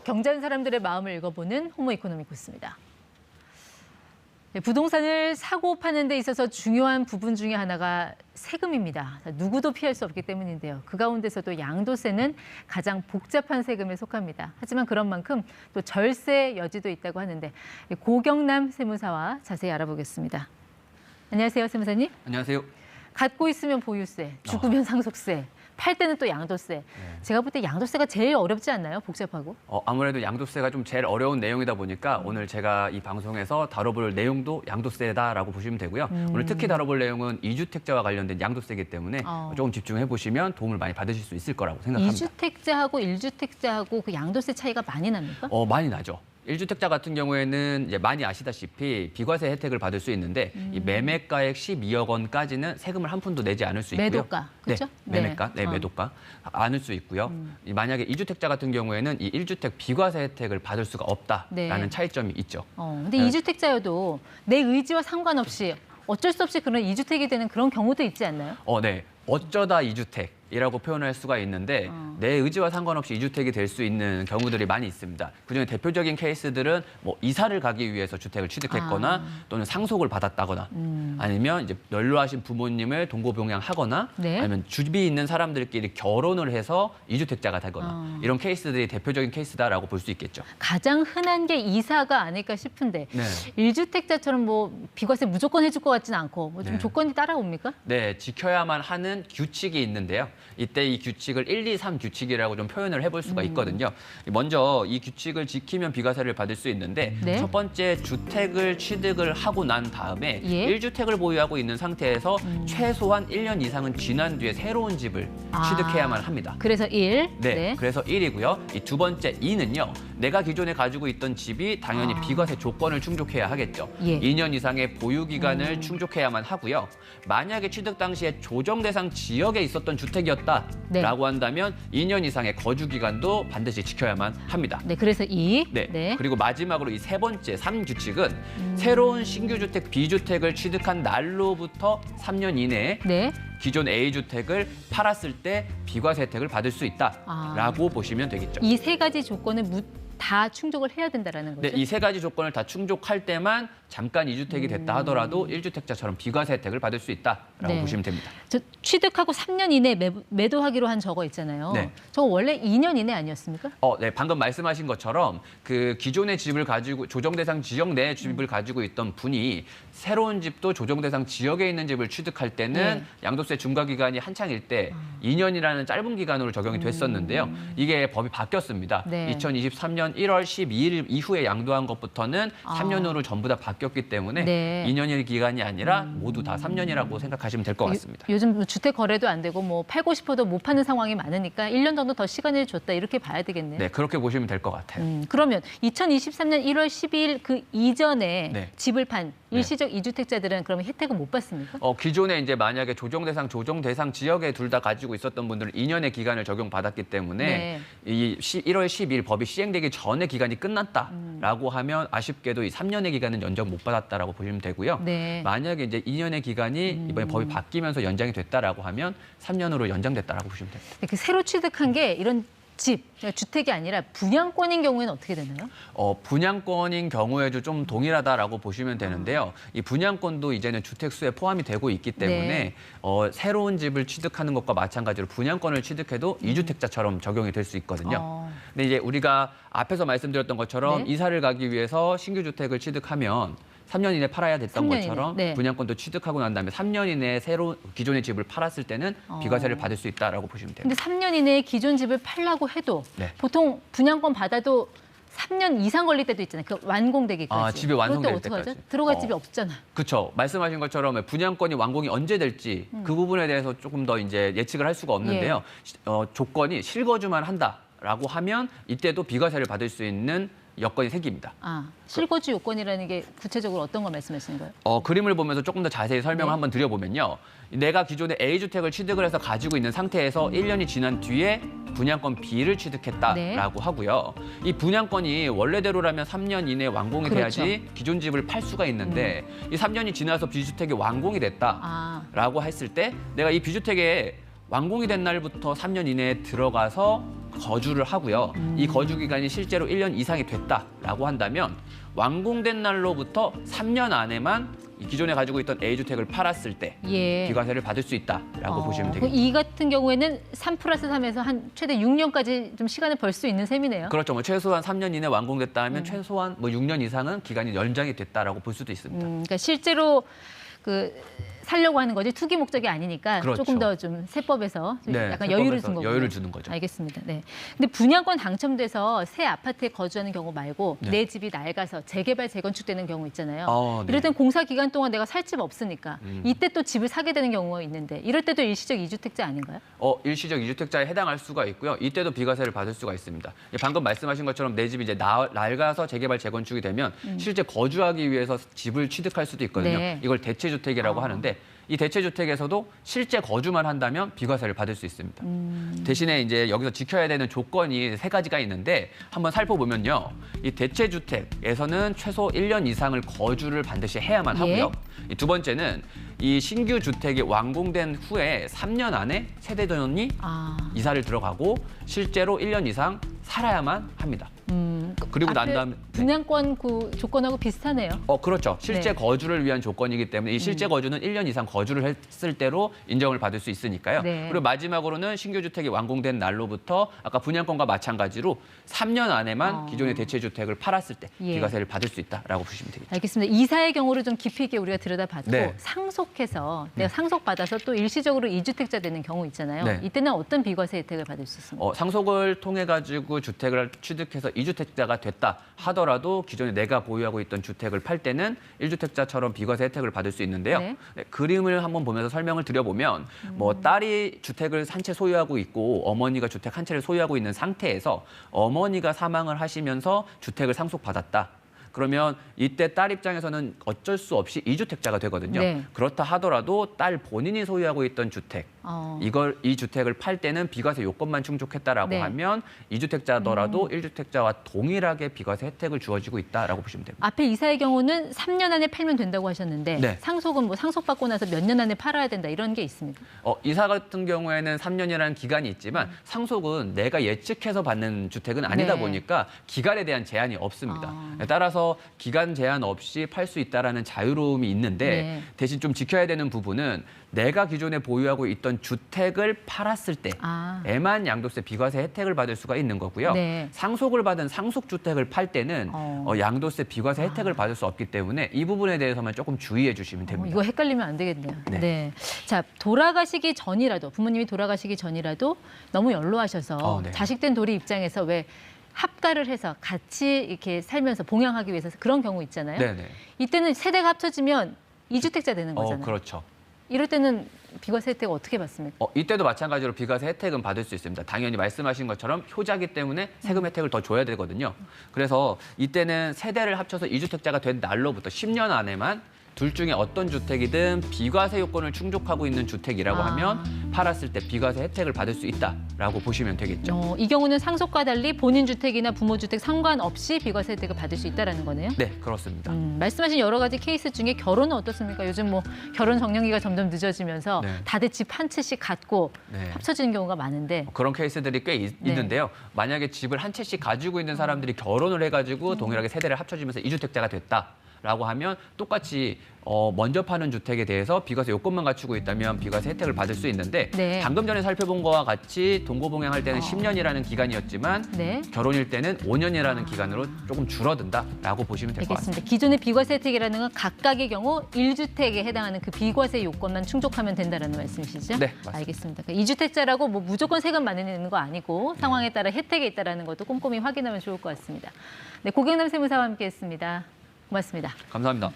경제하는 사람들의 마음을 읽어보는 호모 이코노미코스입니다. 부동산을 사고 파는 데 있어서 중요한 부분 중에 하나가 세금입니다. 누구도 피할 수 없기 때문인데요. 그 가운데서도 양도세는 가장 복잡한 세금에 속합니다. 하지만 그런 만큼 또 절세 여지도 있다고 하는데 고경남 세무사와 자세히 알아보겠습니다. 안녕하세요, 세무사님. 안녕하세요. 갖고 있으면 보유세, 죽으면 상속세, 팔 때는 또 양도세. 제가 볼 때 양도세가 제일 어렵지 않나요? 복잡하고? 아무래도 양도세가 좀 제일 어려운 내용이다 보니까 오늘 제가 이 방송에서 다뤄볼 내용도 양도세다라고 보시면 되고요. 오늘 특히 다뤄볼 내용은 이주택자와 관련된 양도세이기 때문에 조금 집중해 보시면 도움을 많이 받으실 수 있을 거라고 생각합니다. 이주택자하고 일주택자하고 그 양도세 차이가 많이 납니까? 많이 나죠. 1주택자 같은 경우에는 이제 많이 아시다시피 비과세 혜택을 받을 수 있는데 이 매매가액 12억 원까지는 세금을 한 푼도 내지 않을 수 있고요. 매도가, 그렇죠? 네, 매매가, 매도가 않을 수 있고요. 만약에 2주택자 같은 경우에는 이 1주택 비과세 혜택을 받을 수가 없다라는 차이점이 있죠. 근데 이주택자여도 내 의지와 상관없이 어쩔 수 없이 그런 이주택이 되는 그런 경우도 있지 않나요? 네. 어쩌다 2주택이라고 표현할 수가 있는데 내 의지와 상관없이 2주택이 될 수 있는 경우들이 많이 있습니다. 그중에 대표적인 케이스들은 뭐 이사를 가기 위해서 주택을 취득했거나 또는 상속을 받았다거나 아니면 이제 연로하신 부모님을 동고병양하거나 아니면 주비 있는 사람들끼리 결혼을 해서 2주택자가 되거나 이런 케이스들이 대표적인 케이스다라고 볼 수 있겠죠. 가장 흔한 게 이사가 아닐까 싶은데 1주택자처럼 뭐 비과세 무조건 해줄 것 같지는 않고 뭐 좀 조건이 따라옵니까? 네, 지켜야만 하는 규칙이 있는데요. 이때 이 규칙을 1, 2, 3 규칙이라고 좀 표현을 해볼 수가 있거든요. 먼저 이 규칙을 지키면 비과세를 받을 수 있는데 첫 번째 주택을 취득을 하고 난 다음에 1주택을 보유하고 있는 상태에서 최소한 1년 이상은 지난 뒤에 새로운 집을 취득해야만 합니다. 그래서 1. 네, 그래서 1이고요. 이 두 번째 2는요. 내가 기존에 가지고 있던 집이 당연히 비과세 조건을 충족해야 하겠죠. 2년 이상의 보유 기간을 충족해야만 하고요. 만약에 취득 당시에 조정 대상 지역에 있었던 주택이었다라고 한다면 2년 이상의 거주 기간도 반드시 지켜야만 합니다. 네, 그래서 2. 그리고 마지막으로 이 세 번째 3 규칙은 새로운 신규 주택 B주택을 취득한 날로부터 3년 이내에 기존 A주택을 팔았을 때 비과세 혜택을 받을 수 있다라고 보시면 되겠죠. 이 세 가지 조건을 다 충족을 해야 된다는 거죠? 네, 이 세 가지 조건을 다 충족할 때만 잠깐 2주택이 됐다 하더라도 1주택자처럼 비과세 혜택을 받을 수 있다라고 보시면 됩니다. 저 취득하고 3년 이내 매도하기로 한 저거 있잖아요. 저거 원래 2년 이내 아니었습니까? 네, 방금 말씀하신 것처럼 그 기존의 집을 가지고 조정 대상 지역 내에 집을 가지고 있던 분이 새로운 집도 조정 대상 지역에 있는 집을 취득할 때는 양도세 중과 기간이 한창일 때 2년이라는 짧은 기간으로 적용이 됐었는데요. 이게 법이 바뀌었습니다. 2023년 1월 12일 이후에 양도한 것부터는 3년으로 전부 다 바뀌었기 때문에 2년의 기간이 아니라 모두 다 3년이라고 생각하시면 될 것 같습니다. 요즘 주택 거래도 안 되고 뭐 팔고 싶어도 못 파는 상황이 많으니까 1년 정도 더 시간을 줬다 이렇게 봐야 되겠네요. 네, 그렇게 보시면 될 것 같아요. 그러면 2023년 1월 12일 그 이전에 집을 판 일시적 이주택자들은 그러면 혜택은 못 받습니까? 기존에 이제 만약에 조정 대상 지역에 둘 다 가지고 있었던 분들은 2년의 기간을 적용받았기 때문에 이 1월 12일 법이 시행되기 전에 기간이 끝났다라고 하면 아쉽게도 이 3년의 기간은 연장 못 받았다라고 보시면 되고요. 만약에 이제 2년의 기간이 이번에 법이 바뀌면서 연장이 됐다라고 하면 3년으로 연장됐다라고 보시면 됩니다. 그 새로 취득한 게 이런 주택이 아니라 분양권인 경우에는 어떻게 되나요? 분양권인 경우에도 좀 동일하다라고 보시면 되는데요. 이 분양권도 이제는 주택수에 포함이 되고 있기 때문에 새로운 집을 취득하는 것과 마찬가지로 분양권을 취득해도 2주택자처럼 적용이 될 수 있거든요. 근데 이제 우리가 앞에서 말씀드렸던 것처럼 이사를 가기 위해서 신규 주택을 취득하면 3년 이내 팔아야 됐던 것처럼 분양권도 취득하고 난 다음에 3년 이내에 새로 기존의 집을 팔았을 때는 비과세를 받을 수 있다라고 보시면 돼요. 근데 3년 이내에 기존 집을 팔라고 해도 보통 분양권 받아도 3년 이상 걸릴 때도 있잖아요. 그 완공되기까지. 집이 완성될 때까지. 때까지. 들어갈 집이 없잖아. 그렇죠. 말씀하신 것처럼 분양권이 완공이 언제 될지 그 부분에 대해서 조금 더 이제 예측을 할 수가 없는데요. 조건이 실거주만 한다라고 하면 이때도 비과세를 받을 수 있는 여건이 생깁니다. 실거주 요건이라는 게 구체적으로 어떤 걸 말씀하시는 거예요? 그림을 보면서 조금 더 자세히 설명을 한번 드려보면요. 내가 기존에 A주택을 취득을 해서 가지고 있는 상태에서 1년이 지난 뒤에 분양권 B를 취득했다라고 하고요. 이 분양권이 원래대로라면 3년 이내에 완공이 돼야지 기존 집을 팔 수가 있는데 이 3년이 지나서 B주택이 완공이 됐다라고 했을 때 내가 이 B주택에 완공이 된 날부터 3년 이내에 들어가서 거주를 하고요. 이 거주 기간이 실제로 1년 이상이 됐다라고 한다면 완공된 날로부터 3년 안에만 이 기존에 가지고 있던 A주택을 팔았을 때 예. 비과세를 받을 수 있다라고 보시면 그럼 되겠습니다. 이 같은 경우에는 3+3에서 한 최대 6년까지 좀 시간을 벌 수 있는 셈이네요. 그렇죠. 뭐 최소한 3년 이내 완공됐다 하면 최소한 뭐 6년 이상은 기간이 연장이 됐다라고 볼 수도 있습니다. 그러니까 실제로 그 살려고 하는 거지 투기 목적이 아니니까 그렇죠. 조금 더 좀 세법에서 좀 네, 약간 여유를 세법에서 준 거군요. 여유를 주는 거죠. 알겠습니다. 네. 근데 분양권 당첨돼서 새 아파트에 거주하는 경우 말고 네. 내 집이 낡아서 재개발 재건축되는 경우 있잖아요. 네. 이럴 땐 공사 기간 동안 내가 살 집 없으니까 이때 또 집을 사게 되는 경우가 있는데 이럴 때도 일시적 이주택자 아닌가요? 일시적 이주택자에 해당할 수가 있고요. 이때도 비과세를 받을 수가 있습니다. 방금 말씀하신 것처럼 내 집이 이제 낡아서 재개발 재건축이 되면 실제 거주하기 위해서 집을 취득할 수도 있거든요. 네. 이걸 대체주택이라고 하는데 이 대체주택에서도 실제 거주만 한다면 비과세를 받을 수 있습니다. 대신에 이제 여기서 지켜야 되는 조건이 3가지가 있는데 한번 살펴보면요. 이 대체주택에서는 최소 1년 이상을 거주를 반드시 해야만 하고요. 예. 두 번째는 이 신규 주택이 완공된 후에 3년 안에 세대전원이 이사를 들어가고 실제로 1년 이상 살아야만 합니다. 그리고 난 다음에 분양권 그 조건하고 비슷하네요. 그렇죠. 실제 네. 거주를 위한 조건이기 때문에 이 실제 거주는 1년 이상 거주를 했을 때로 인정을 받을 수 있으니까요. 네. 그리고 마지막으로는 신규 주택이 완공된 날로부터 아까 분양권과 마찬가지로 3년 안에만 기존의 대체 주택을 팔았을 때 예. 비과세를 받을 수 있다라고 보시면 되겠죠. 알겠습니다. 이사의 경우를 좀 깊이 있게 우리가 들여다봐도 네. 상속해서 내가 상속받아서 또 일시적으로 이주택자 되는 경우 있잖아요. 네. 이때는 어떤 비과세 혜택을 받을 수 있습니까? 상속을 통해 가지고 주택을 취득해서 이주택자가 됐다 하더라도 기존에 내가 보유하고 있던 주택을 팔 때는 1주택자처럼 비과세 혜택을 받을 수 있는데요. 네. 그림을 한번 보면서 설명을 드려보면 뭐 딸이 주택을 한 채 소유하고 있고 어머니가 주택 한 채를 소유하고 있는 상태에서 어머니가 사망을 하시면서 주택을 상속받았다. 그러면 이때 딸 입장에서는 어쩔 수 없이 이주택자가 되거든요. 네. 그렇다 하더라도 딸 본인이 소유하고 있던 주택, 이 주택을 팔 때는 비과세 요건만 충족했다라고 네. 하면 이주택자더라도 1주택자와 동일하게 비과세 혜택을 주어지고 있다라고 보시면 됩니다. 앞에 이사의 경우는 3년 안에 팔면 된다고 하셨는데 네. 상속은 뭐 상속받고 나서 몇 년 안에 팔아야 된다 이런 게 있습니까? 이사 같은 경우에는 3년이라는 기간이 있지만 상속은 내가 예측해서 받는 주택은 아니다 네. 보니까 기간에 대한 제한이 없습니다. 따라서 기간 제한 없이 팔 수 있다라는 자유로움이 있는데 네. 대신 좀 지켜야 되는 부분은 내가 기존에 보유하고 있던 주택을 팔았을 때에만 양도세 비과세 혜택을 받을 수가 있는 거고요. 네. 상속을 받은 상속주택을 팔 때는 양도세 비과세 혜택을 받을 수 없기 때문에 이 부분에 대해서만 조금 주의해 주시면 됩니다. 이거 헷갈리면 안 되겠네요. 네. 네. 자, 돌아가시기 전이라도 부모님이 돌아가시기 전이라도 너무 연로하셔서 네. 자식된 도리 입장에서 왜 합가를 해서 같이 이렇게 살면서 봉양하기 위해서 그런 경우 있잖아요. 네네. 이때는 세대가 합쳐지면 이주택자 되는 거잖아요. 그렇죠. 이럴 때는 비과세 혜택 어떻게 받습니까? 이때도 마찬가지로 비과세 혜택은 받을 수 있습니다. 당연히 말씀하신 것처럼 효자기 때문에 세금 혜택을 더 줘야 되거든요. 그래서 이때는 세대를 합쳐서 이주택자가 된 날로부터 10년 안에만 둘 중에 어떤 주택이든 비과세 요건을 충족하고 있는 주택이라고 하면 팔았을 때 비과세 혜택을 받을 수 있다라고 보시면 되겠죠. 이 경우는 상속과 달리 본인 주택이나 부모 주택 상관없이 비과세 혜택을 받을 수 있다는 거네요. 네, 그렇습니다. 말씀하신 여러 가지 케이스 중에 결혼은 어떻습니까? 요즘 뭐 결혼 정년기가 점점 늦어지면서 네. 다들 집 한 채씩 갖고 네. 합쳐지는 경우가 많은데 그런 케이스들이 꽤 있는데요. 만약에 집을 한 채씩 가지고 있는 사람들이 결혼을 해가지고 동일하게 세대를 합쳐지면서 이주택자가 됐다라고 하면 똑같이 먼저 파는 주택에 대해서 비과세 요건만 갖추고 있다면 비과세 혜택을 받을 수 있는데 네. 방금 전에 살펴본 거와 같이 동거봉양할 때는 10년이라는 기간이었지만 네. 결혼일 때는 5년이라는 기간으로 조금 줄어든다라고 보시면 될 것 같습니다. 알겠습니다. 기존의 비과세 혜택이라는 건 각각의 경우 1주택에 해당하는 그 비과세 요건만 충족하면 된다는 말씀이시죠? 네, 맞습니다. 알겠습니다. 2주택자라고 뭐 무조건 세금 많이 거 아니고 상황에 따라 혜택이 있다는 것도 꼼꼼히 확인하면 좋을 것 같습니다. 네, 고경남 세무사와 함께했습니다. 고맙습니다. 감사합니다.